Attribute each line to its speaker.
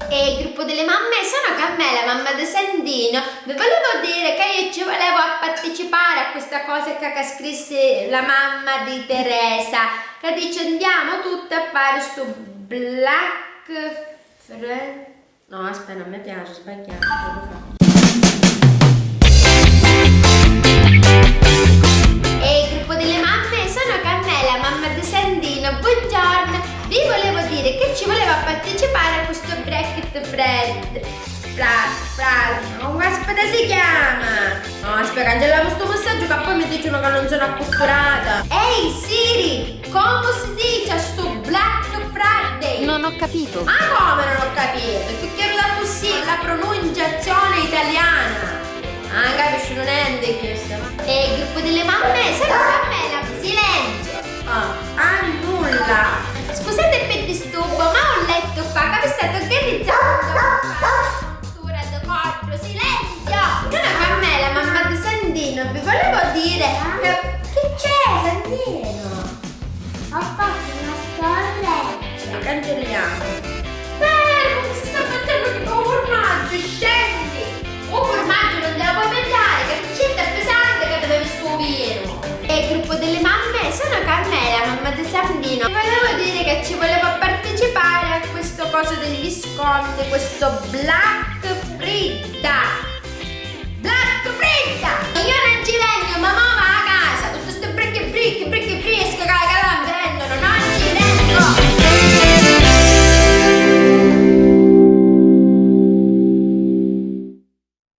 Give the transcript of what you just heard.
Speaker 1: E il gruppo delle mamme, sono Carmela, mamma di Sandino. Vi volevo dire che io ci volevo partecipare a questa cosa che scrisse la mamma di Teresa, che dice andiamo tutte a fare sto Black Friday. No, aspetta, non mi piace, sbagliato. E il gruppo delle mamme, sono Carmela, mamma di Sandino. Buongiorno. Vi volevo dire che ci voleva partecipare a questo bracket Fred. Come si chiama? No, aspetta, cancelliamo sto messaggio che poi mi dicono che non sono accutturata. Ehi Siri, come si dice a sto Black Friday?
Speaker 2: Non ho capito.
Speaker 1: Ma come non ho capito? Ti chiedo da tu sì, la pronunciazione italiana. Ah, capisci, non è questa. E il gruppo delle mamme, sono Carmela, silenzio. Nulla. Scusate per disturbo, ma ho letto qua che vi state organizzando struttura di corpo. Silenzio! Sono Carmela, mamma di Sandino. Vi volevo dire che c'è, Sandino? Ho fatto una scorreggia. Cancelliamo. Come si sta facendo tutto formaggio? Scendi! Un formaggio non te lo puoi mangiare, che ricetta pesante che deve stupire. E il gruppo delle mamme, sono Carmela, mamma di Sandino. Volevo dire che ci volevo partecipare a questo coso degli sconti, questo Black Friday. Black Friday! Io non ci